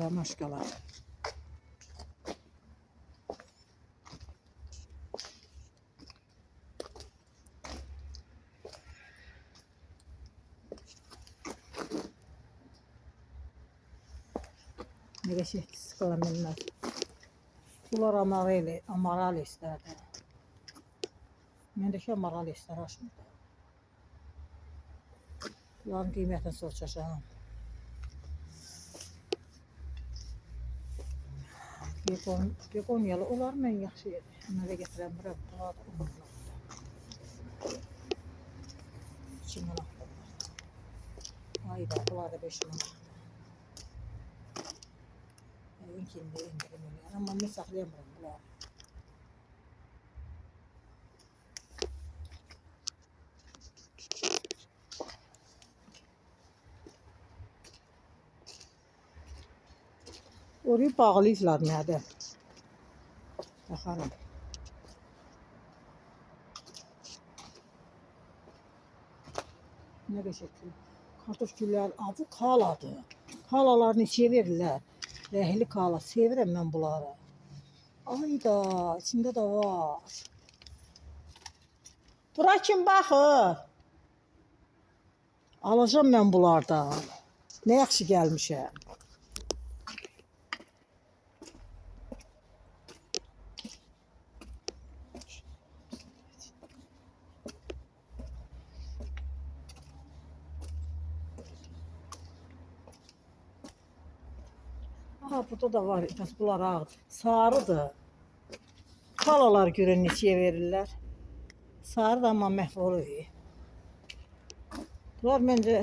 Ramaşkalar. Ne şey skalaminler. Bunlar amaral isterdi. Mendeki amaral ister aşmıyor. Bunların qiymətini soruşacağım. Begonyalı olar mən yaxşı yedim. Mənə gətirəm bura. Bunlar da uğurlar. İçindən axtarlar. Ayda bunlar da 5 manat. İnkində indirim eləyər. Amma mən saxlayamıram bunları. Orayı bağlayıblar nədir? Baxarım. Nə qəşəng. Kartof güllər, bu kaladır. Kalalarını içə verirlər. Rəhli kala. Sevirəm mən bunları. Ayda, içində də var. Bura kim baxır? Alacağım mən bunlardan. Nə yaxşı gəlmişəm. Aha, burada da var. Bunlar ağır. Sarıdır. Kalalar görün neçəyə verirlər. Sarı da amma məhv olur. Bunlar məncə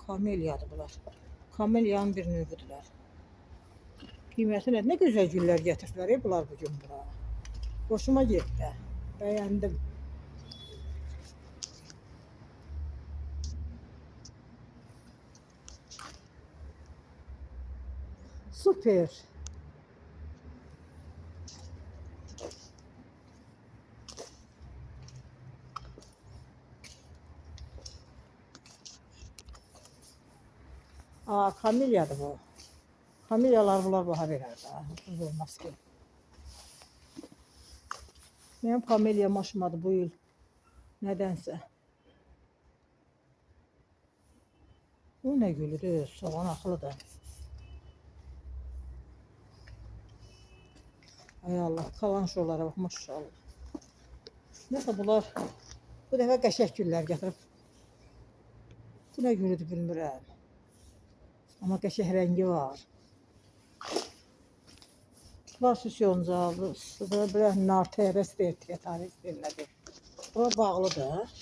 kamelyadır bunlar. Kamelyanın bir növüdürlər. Qiyməti nə? Nə gözəl güllər gətiriblər bunlar bugün bura. Hoşuma getdi. Bəyəndim. Süper. Aa, kamelyadır bu. Kamelyalar bunlar baha verər də. Ucuz olmaz ki. Mənim kamelyam aşmadı bu il. Nədənsə. Bu nə gülüdür? Soğan axılıdır. Ay Allah, kalan şolara bax, maşallah. Nəsə bunlar bu dəfə qəşəng güllər gətirib. Bu nə gülüdür bilmirəm. Amma qəşəng rəngi var. Bunlar süs yoncalı, belə nar tərəs tarif verilədir. Bura bağlıdır.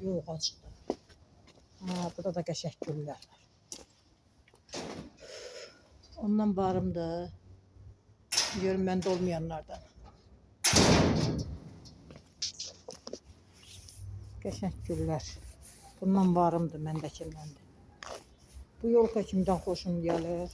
Yox, açıqdır. Ha, burada da qəşəng güllər var. Ondan barımdır. Görün məndə olmayanlardan. Qəşəng güllər. Bundan varımdır məndəkindəndir. Bu yolka kimdən xoşum gəlir.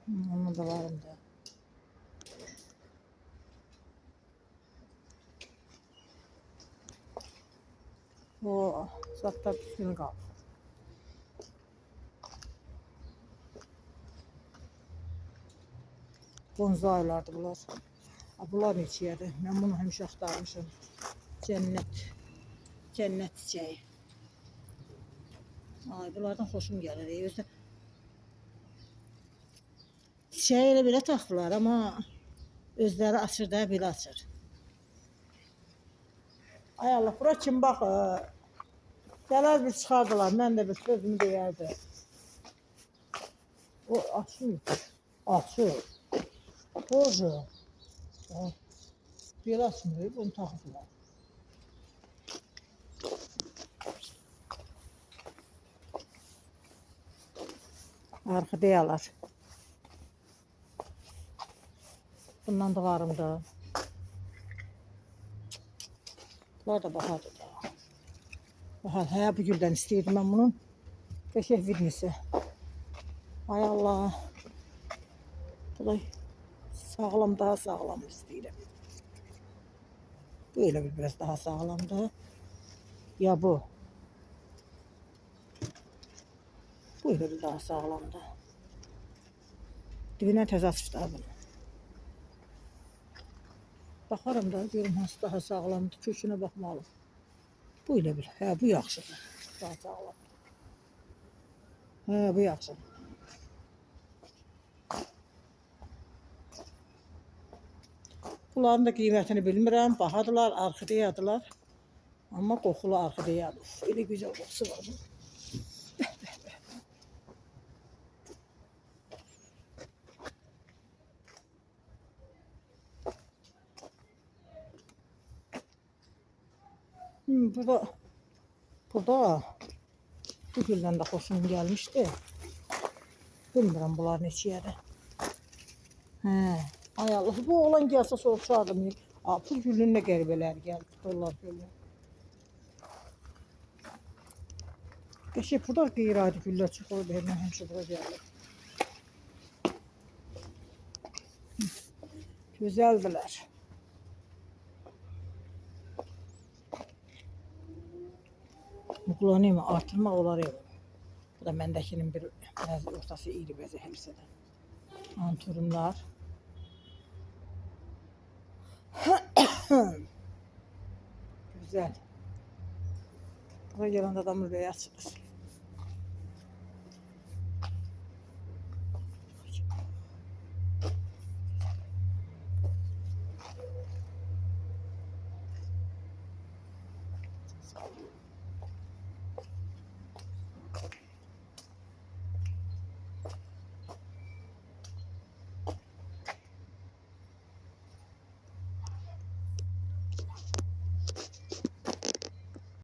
Onun da varımdır. O zaten düzgün qaldı. Bonzaylardır bunlar. Bunlar neçəyədir? Mən bunu həmişə axtarmışım. Cənnət. Cənnət çiçəyi. Ay, bunlardan xoşum gəlir. Özdə çiçəyi elə belə taxdılar, amma özləri açır da, belə açır. Ay Allah, bura kim baxır? Gələr bir çıxardılar, mən də bir sözümü deyərdim. O açır. Açır. Bozu. Belə açmıyor, onu taxıblar. Arxadayalar. Bundan da varımda. Bunlar da bahadır da. Bahar, hə, bu güldən istəyirdim mən bunun. Qəşəng vidnisi. Ay Allah. Bu da Sağlam, daha sağlam istəyirəm. Bu elə bir biraz daha sağlamdır. Ya bu. Bu elə bir daha sağlamdır. Dibindən təzə açmışlar bunu. Baxaram da görüm hansı daha sağlamdır. Kökünə baxmalıyım. Bu elə bir. Hə, bu yaxşıdır. Daha sağlam. Hə, bu yaxşıdır. Bunların da qiymətini bilmirəm. Bahadılar, orxideyadılar. Amma qoxulu orxideyadır. Uf, elə gözəl qoxusu var bunun. Burada bu güldən də xoşum gəlmişdi. Bilmirəm bunlar neçəyədir. Hə, ay Allah, bu olan gəlsə soruşardım. Bu gülün nə qəribələri gəldi. Dollar gülü. Qəşəng burada qeyri-adi güllər çıxır. Mən həmişə bura gəlir. Gözəldilər. Muğlanı mı artırmaq olar ya. Bu da məndəkinin bir bəzi ortası iri, bəzi həmsə də. Anturumlar. Güzel. Buraya gelen adamın ürəyi açılır.